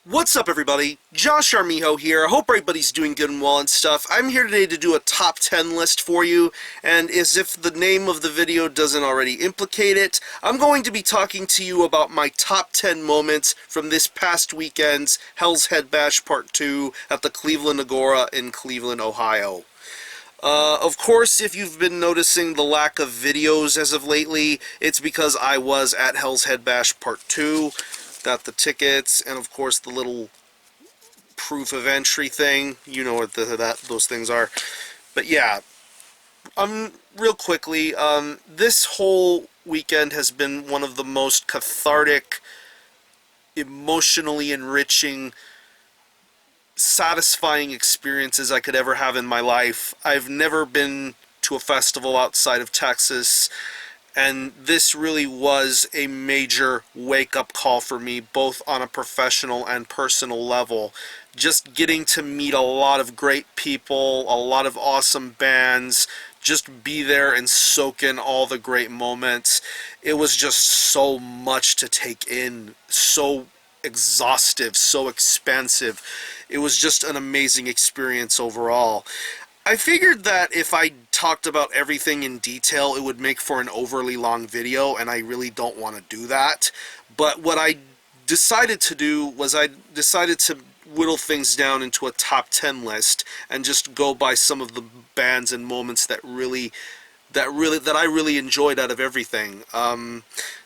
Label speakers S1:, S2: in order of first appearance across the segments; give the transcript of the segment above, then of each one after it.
S1: What's up, everybody? Josh Armijo here. I hope everybody's doing good and well and stuff. I'm here today to do a top 10 list for you, and as if the name of the video doesn't already implicate it, I'm going to be talking to you about my top 10 moments from this past weekend's Hells Headbash Part 2 at the Cleveland Agora in Cleveland, Ohio. Of course, if you've been noticing the lack of videos as of lately, it's because I was at Hells Headbash Part 2. Got the tickets, and of course the little proof of entry thing. You know what those things are. But yeah, real quickly, this whole weekend has been one of the most cathartic, emotionally enriching, satisfying experiences I could ever have in my life. I've never been to a festival outside of Texas, and this really was a major wake-up call for me, both on a professional and personal level. Just getting to meet a lot of great people, a lot of awesome bands, just be there and soak in all the great moments. It was just so much to take in, so exhaustive, so expansive. It was just an amazing experience overall. I figured that if I talked about everything in detail, it would make for an overly long video, and I really don't want to do that. But what I decided to do was I decided to whittle things down into a top 10 list and just go by some of the bands and moments that I really enjoyed out of everything.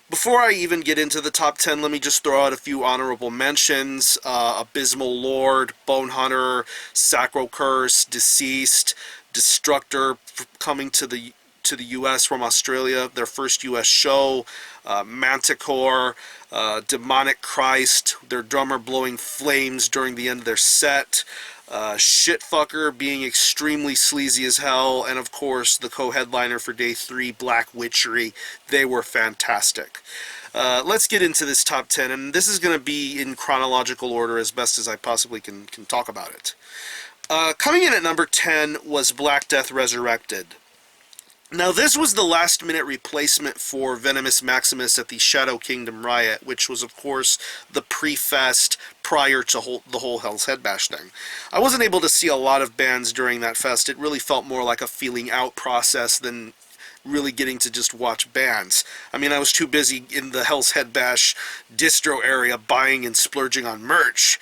S1: Before I even get into the top 10, let me just throw out a few honorable mentions. Abysmal Lord, Bone Hunter, Sacro Curse, Deceased, Destructor coming to the U.S. from Australia, their first U.S. show, Manticore, Demonic Christ, their drummer blowing flames during the end of their set, Shitfucker being extremely sleazy as hell, and of course the co-headliner for day 3, Black Witchery. They were fantastic. Let's get into this top 10, and this is going to be in chronological order as best as I possibly can talk about it. Coming in at number 10 was Black Death Resurrected. Now, this was the last-minute replacement for Venomous Maximus at the Shadow Kingdom Riot, which was, of course, the pre-fest prior to the whole Hells Headbash thing. I wasn't able to see a lot of bands during that fest. It really felt more like a feeling-out process than really getting to just watch bands. I mean, I was too busy in the Hells Headbash distro area buying and splurging on merch.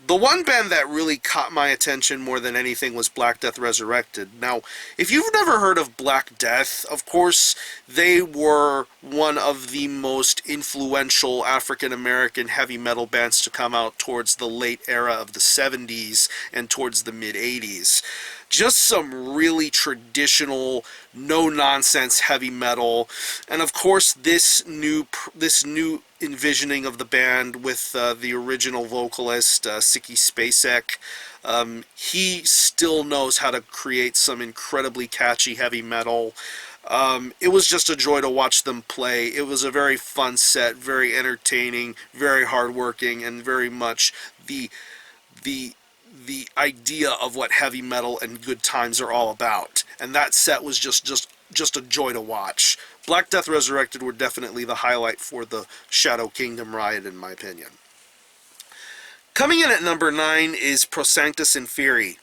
S1: The one band that really caught my attention more than anything was Black Death Resurrected. Now, if you've never heard of Black Death, of course, they were one of the most influential African-American heavy metal bands to come out towards the late era of the 70s and towards the mid-80s. Just some really traditional, no-nonsense heavy metal, and of course this new envisioning of the band with the original vocalist Siki Spacek. He still knows how to create some incredibly catchy heavy metal. It was just a joy to watch them play. It was a very fun set, very entertaining, very hardworking, and very much the idea of what heavy metal and good times are all about. And that set was just a joy to watch. Black Death Resurrected were definitely the highlight for the Shadow Kingdom Riot, in my opinion. Coming in at number 9 is Sanctus and Fury.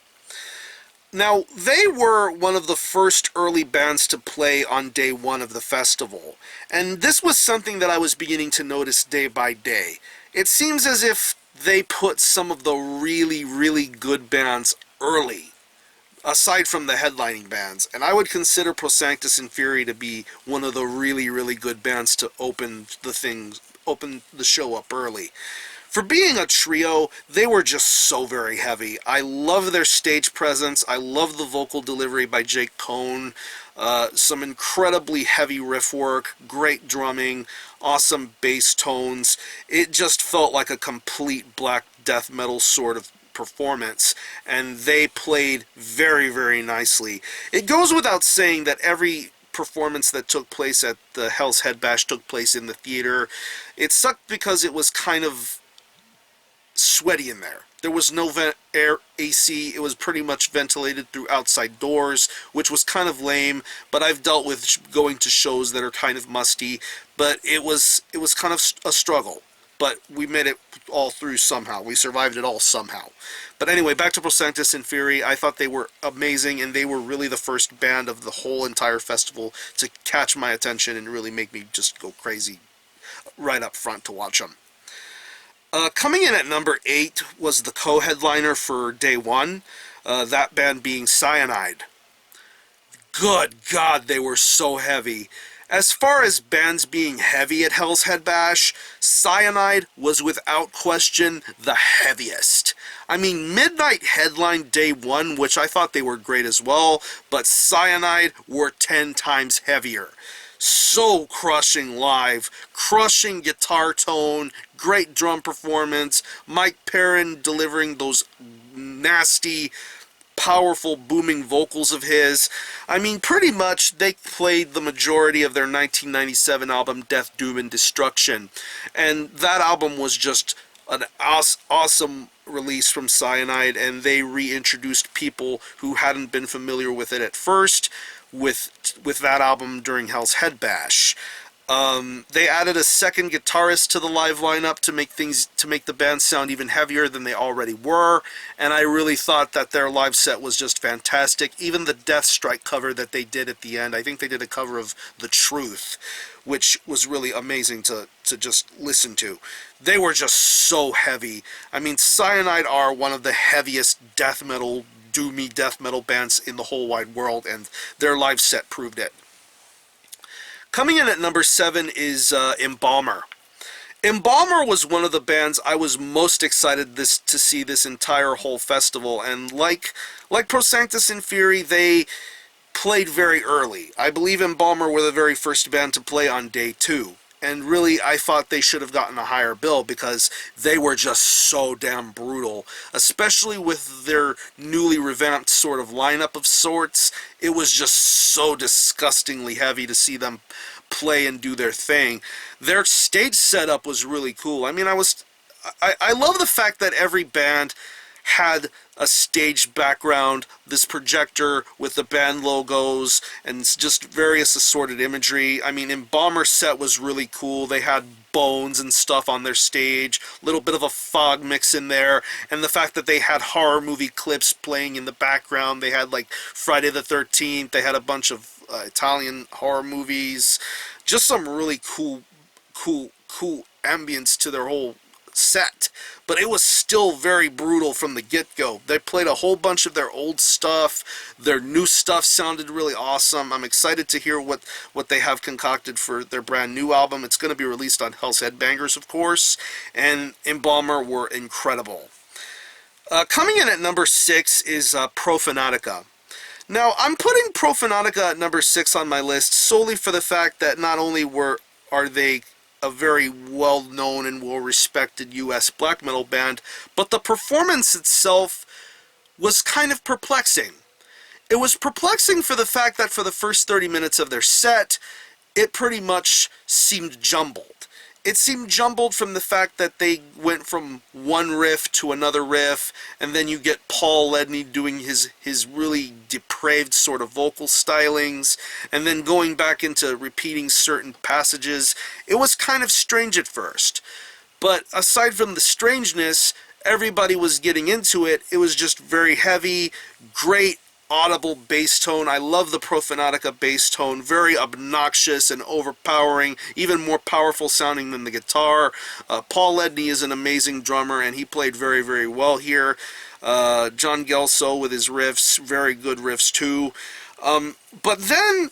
S1: Now, they were one of the first early bands to play on day 1 of the festival, and this was something that I was beginning to notice day by day. It seems as if they put some of the really, really good bands early, aside from the headlining bands, and I would consider Sanctus and Fury to be one of the really, really good bands to open the show up early. For being a trio, they were just so very heavy. I love their stage presence. I love the vocal delivery by Jake Cohn. Some incredibly heavy riff work, great drumming, awesome bass tones. It just felt like a complete black death metal sort of performance, and they played very, very nicely. It goes without saying that every performance that took place at the Hells Headbash took place in the theater. It sucked because it was kind of sweaty in there. There was no air AC. It was pretty much ventilated through outside doors, which was kind of lame, but I've dealt with going to shows that are kind of musty, but it was kind of a struggle. but we made it all through somehow. We survived it all somehow. But anyway, back to Sanctus and Fury. I thought they were amazing, and they were really the first band of the whole entire festival to catch my attention and really make me just go crazy right up front to watch them. Coming in at number 8 was the co-headliner for day 1, that band being Cyanide. Good God, they were so heavy. As far as bands being heavy at Hells Headbash, Cyanide was without question the heaviest. I mean, Midnight headlined day 1, which I thought they were great as well, but Cyanide were 10 times heavier. So crushing live, crushing guitar tone, great drum performance, Mike Perrin delivering those nasty, powerful, booming vocals of his. I mean, pretty much they played the majority of their 1997 album Death, Doom, and Destruction, and that album was just an awesome release from Cyanide, and they reintroduced people who hadn't been familiar with it at first with that album during Hells Headbash. They added a second guitarist to the live lineup to make the band sound even heavier than they already were, and I really thought that their live set was just fantastic. Even the Death Strike cover that they did at the end, I think they did a cover of The Truth, which was really amazing to just listen to. They were just so heavy. I mean, Cyanide are one of the heaviest death metal, doomy death metal bands in the whole wide world, and their live set proved it. Coming in at number 7 is Embalmer. Embalmer was one of the bands I was most excited to see this entire whole festival, and like Sanctus and Fury, they played very early. I believe Embalmer were the very first band to play on day 2, and really I thought they should have gotten a higher bill because they were just so damn brutal, especially with their newly revamped sort of lineup of sorts. It was just so disgustingly heavy to see them play and do their thing. Their stage setup was really cool. I mean, I love the fact that every band had a stage background, this projector with the band logos, and just various assorted imagery. I mean, Embalmer's set was really cool. They had bones and stuff on their stage, a little bit of a fog mix in there, and the fact that they had horror movie clips playing in the background. They had like Friday the 13th, they had a bunch of Italian horror movies, just some really cool ambience to their whole set, but it was still very brutal from the get-go. They played a whole bunch of their old stuff. Their new stuff sounded really awesome. I'm excited to hear what they have concocted for their brand new album. It's going to be released on Hell's Headbangers, of course, and Embalmer were incredible. Coming in at number 6 is Profanatica. Now, I'm putting Profanatica at number 6 on my list solely for the fact that not only are they a very well-known and well-respected U.S. black metal band, but the performance itself was kind of perplexing. It was perplexing for the fact that for the first 30 minutes of their set, it pretty much seemed jumbled. It seemed jumbled from the fact that they went from one riff to another riff, and then you get Paul Ledney doing his really depraved sort of vocal stylings, and then going back into repeating certain passages. It was kind of strange at first. But aside from the strangeness, everybody was getting into it. It was just very heavy, great audible bass tone. I love the Profanatica bass tone, very obnoxious and overpowering, even more powerful sounding than the guitar. Paul Ledney is an amazing drummer, and he played very, very well here. John Gelso with his riffs, very good riffs too. But then,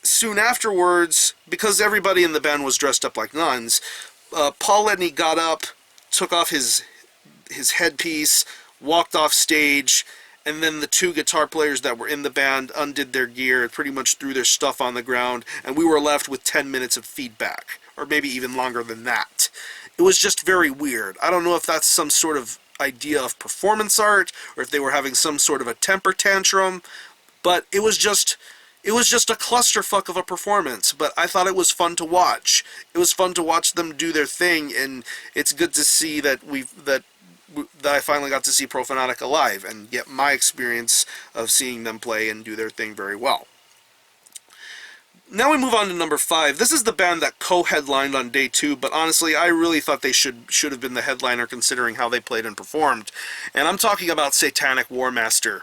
S1: soon afterwards, because everybody in the band was dressed up like nuns, Paul Ledney got up, took off his headpiece, walked off stage, and then the two guitar players that were in the band undid their gear and pretty much threw their stuff on the ground, and we were left with 10 minutes of feedback, or maybe even longer than that. It was just very weird. I don't know if that's some sort of idea of performance art, or if they were having some sort of a temper tantrum, but it was just a clusterfuck of a performance, but I thought it was fun to watch. It was fun to watch them do their thing, and it's good to see that I finally got to see Profanatica live and get my experience of seeing them play and do their thing very well. Now we move on to number 5. This is the band that co-headlined on day 2, but honestly, I really thought they should have been the headliner considering how they played and performed. And I'm talking about Satanic Warmaster.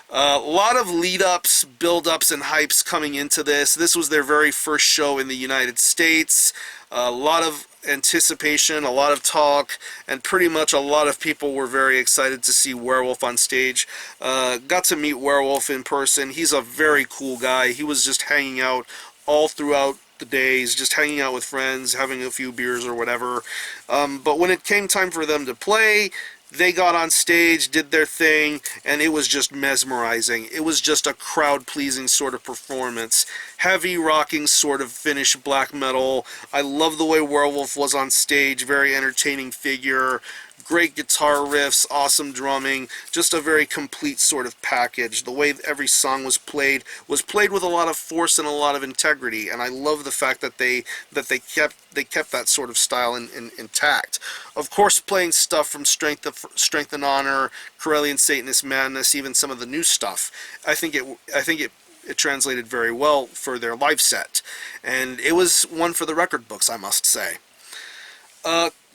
S1: A lot of lead-ups, build-ups, and hypes coming into this. This was their very first show in the United States. A lot of anticipation, a lot of talk, and pretty much a lot of people were very excited to see Werewolf on stage. Got to meet Werewolf in person. He's a very cool guy. He was just hanging out all throughout the days, just hanging out with friends, having a few beers or whatever. But when it came time for them to play, they got on stage, did their thing, and it was just mesmerizing. It was just a crowd-pleasing sort of performance. Heavy, rocking sort of Finnish black metal. I love the way Werewolf was on stage, very entertaining figure. Great guitar riffs, awesome drumming, just a very complete sort of package. The way every song was played with a lot of force and a lot of integrity, and I love the fact that they kept that sort of style intact. Of course, playing stuff from Strength and Honor, Corellian Satanist Madness, even some of the new stuff. I think it translated very well for their live set, and it was one for the record books, I must say.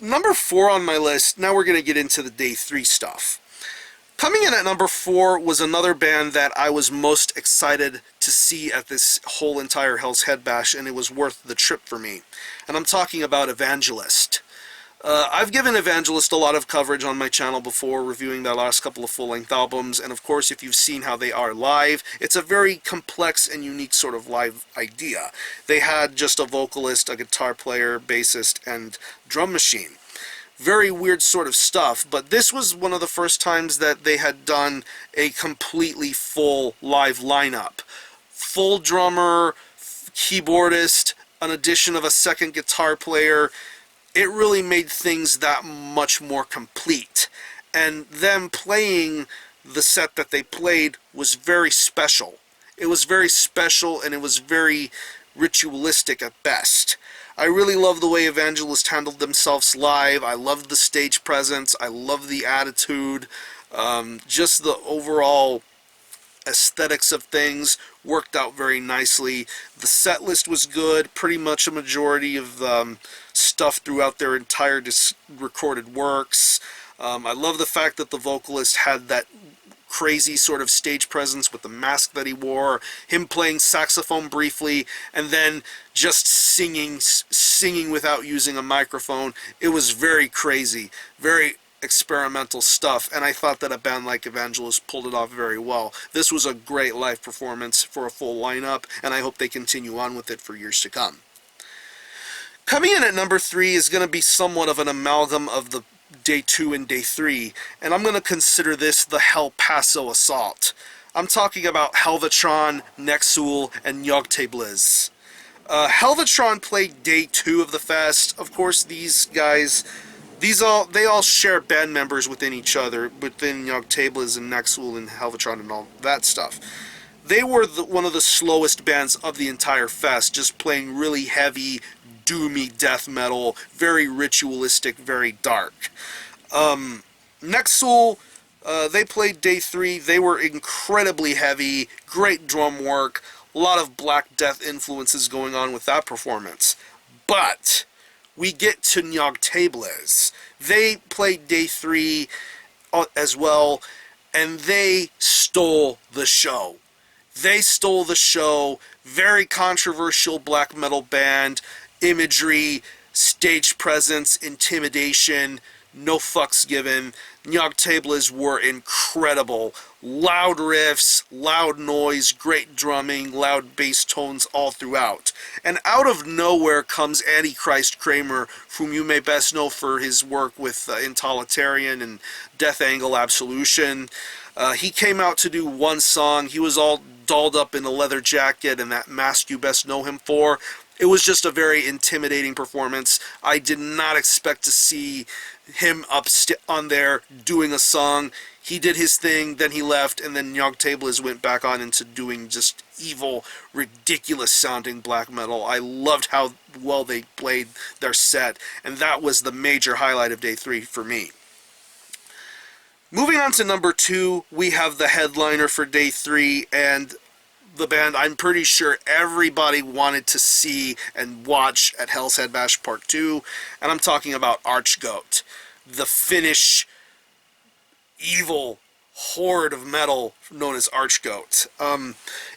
S1: Number 4 on my list, now we're going to get into the day 3 stuff. Coming in at number 4 was another band that I was most excited to see at this whole entire Hells Headbash, and it was worth the trip for me. And I'm talking about Evangelists. I've given Evangelist a lot of coverage on my channel before, reviewing their last couple of full-length albums, and of course, if you've seen how they are live, it's a very complex and unique sort of live idea. They had just a vocalist, a guitar player, bassist, and drum machine. Very weird sort of stuff, but this was one of the first times that they had done a completely full live lineup. Full drummer, keyboardist, an addition of a second guitar player. It really made things that much more complete. And them playing the set that they played was very special. It was very special, and it was very ritualistic at best. I really love the way Evangelists handled themselves live. I loved the stage presence. I loved the attitude. Just the overall aesthetics of things worked out very nicely. The set list was good, pretty much a majority of stuff throughout their entire recorded works. I love the fact that the vocalist had that crazy sort of stage presence with the mask that he wore, him playing saxophone briefly, and then just singing without using a microphone. It was very crazy, very experimental stuff, and I thought that a band like Evangelists pulled it off very well. This was a great live performance for a full lineup, and I hope they continue on with it for years to come. Coming in at number 3 is going to be somewhat of an amalgam of the day 2 and day 3, and I'm going to consider this the Hell Paso Assault. I'm talking about Helvetron, Nexul, and Yogtabliz. Helvetron played day 2 of the fest. Of course, these guys, they all share band members within each other, within Yogtabliz and Nexul and Helvetron and all that stuff. They were one of the slowest bands of the entire fest, just playing really heavy, doomy death metal, very ritualistic, very dark. Nexul, they played day 3. They were incredibly heavy, great drum work, a lot of Black Death influences going on with that performance. But we get to Yogtabliz. They played day 3 as well, and they stole the show. They stole the show. Very controversial black metal band. Imagery, stage presence, intimidation, no fucks given. Yogtabliz were incredible. Loud riffs, loud noise, great drumming, loud bass tones all throughout. And out of nowhere comes Antichrist Kramer, whom you may best know for his work with Intolitarian and Death Angle Absolution. He came out to do one song. He was all dolled up in a leather jacket and that mask you best know him for. It was just a very intimidating performance. I did not expect to see him up on there doing a song. He did his thing, then he left, and then Yogtabliz went back on into doing just evil, ridiculous sounding black metal. I loved how well they played their set, and that was the major highlight of day 3 for me. Moving on to number 2, we have the headliner for day 3, and the band I'm pretty sure everybody wanted to see and watch at Hells Headbash Part 2, and I'm talking about Archdunk, the Finnish evil horde of metal known as Archdunk.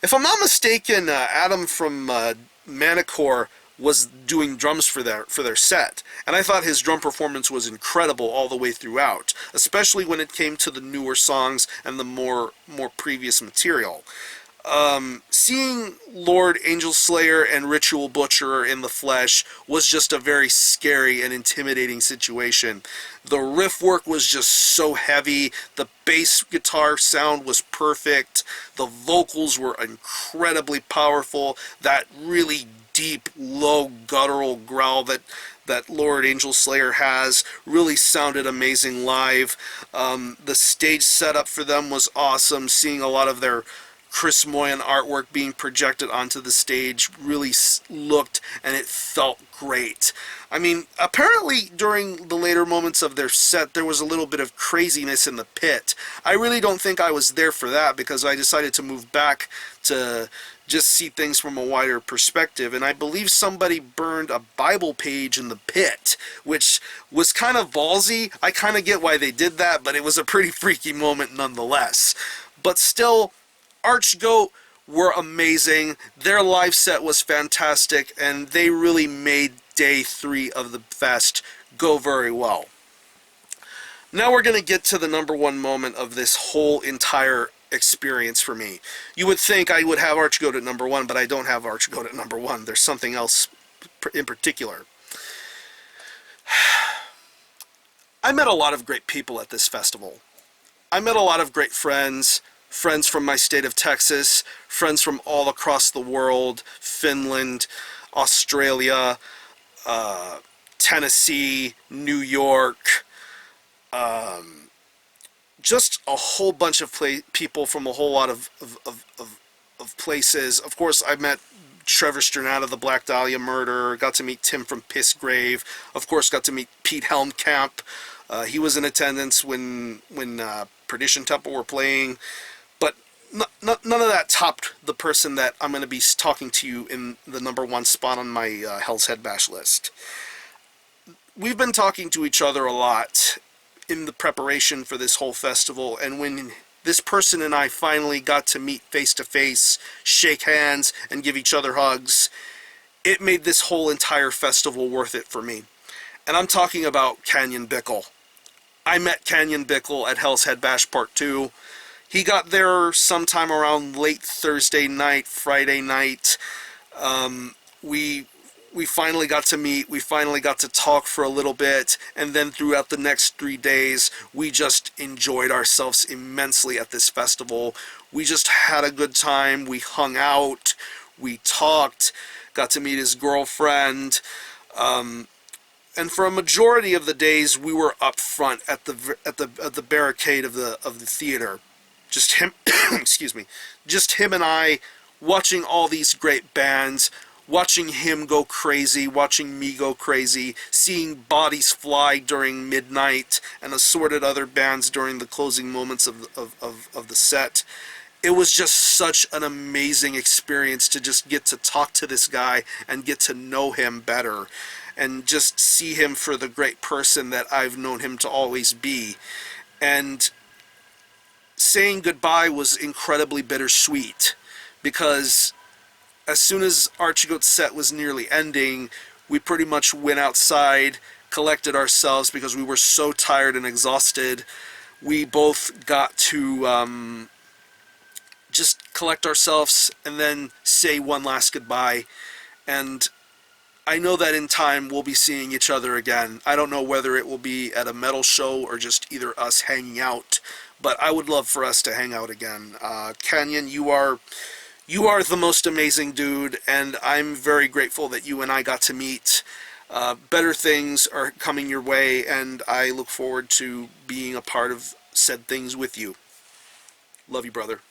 S1: If I'm not mistaken, Adam from Manticore was doing drums for their set, and I thought his drum performance was incredible all the way throughout, especially when it came to the newer songs and the more previous material. Seeing Lord Angel Slayer and Ritual Butcherer in the flesh was just a very scary and intimidating situation. The riff work was just so heavy, the bass guitar sound was perfect, the vocals were incredibly powerful, that really deep, low, guttural growl that Lord Angel Slayer has really sounded amazing live. The stage setup for them was awesome, seeing a lot of their Chris Moyen artwork being projected onto the stage really looked and it felt great. I mean, apparently during the later moments of their set there was a little bit of craziness in the pit. I really don't think I was there for that because I decided to move back to just see things from a wider perspective, and I believe somebody burned a Bible page in the pit, which was kind of ballsy. I kind of get why they did that, but it was a pretty freaky moment nonetheless. But still, Archdunk were amazing. Their live set was fantastic, and they really made day 3 of the fest go very well. Now we're going to get to the number 1 moment of this whole entire experience for me. You would think I would have Archdunk at number 1, but I don't have Archdunk at number 1. There's something else in particular. I met a lot of great people at this festival. I met a lot of great friends from my state of Texas, friends from all across the world, Finland, Australia, Tennessee, New York, just a whole bunch of people from a whole lot of places. Of course, I met Trevor Strnad, the Black Dahlia Murder, got to meet Tim from Pissgrave, of course got to meet Pete Helmkamp. He was in attendance when Perdition Temple were playing. But none of that topped the person that I'm going to be talking to you in the number 1 spot on my Hells Headbash list. We've been talking to each other a lot in the preparation for this whole festival, and when this person and I finally got to meet face to face, shake hands, and give each other hugs, it made this whole entire festival worth it for me. And I'm talking about Canyon Bickle. I met Canyon Bickle at Hells Headbash Part 2. He got there sometime around late Thursday night, Friday night. We finally got to meet, we finally got to talk for a little bit, and then throughout the next 3 days, we just enjoyed ourselves immensely at this festival. We just had a good time, we hung out, we talked, got to meet his girlfriend, and for a majority of the days, we were up front at the barricade of the theater. Just him, excuse me, just him and I watching all these great bands, watching him go crazy, watching me go crazy, seeing Bodies Fly during midnight and assorted other bands during the closing moments of the set. It was just such an amazing experience to just get to talk to this guy and get to know him better and just see him for the great person that I've known him to always be. And saying goodbye was incredibly bittersweet because as soon as Archdunk's set was nearly ending, we pretty much went outside, collected ourselves because we were so tired and exhausted. We both got to just collect ourselves and then say one last goodbye. And I know that in time we'll be seeing each other again. I don't know whether it will be at a metal show or just either us hanging out, but I would love for us to hang out again. Canyon, you are the most amazing dude, and I'm very grateful that you and I got to meet. Better things are coming your way, and I look forward to being a part of said things with you. Love you, brother.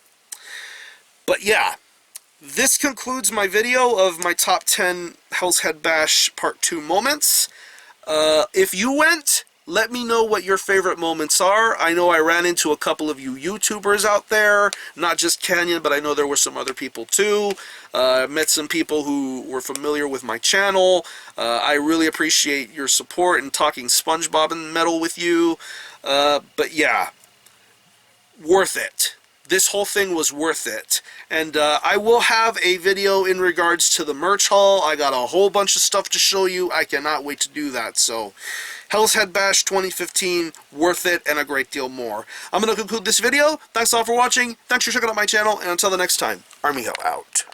S1: But yeah, this concludes my video of my top 10 Hells Headbash Part 2 moments. If you went, Let me know what your favorite moments are. I know I ran into a couple of you YouTubers out there, not just Canyon, but I know there were some other people too. Met some people who were familiar with my channel. I really appreciate your support and talking SpongeBob and Metal with you. But yeah, worth it. This whole thing was worth it. And I will have a video in regards to the merch haul. I got a whole bunch of stuff to show you. I cannot wait to do that. So, Hells Headbash 2015, worth it and a great deal more. I'm going to conclude this video. Thanks all for watching. Thanks for checking out my channel. And until the next time, Army Hell out.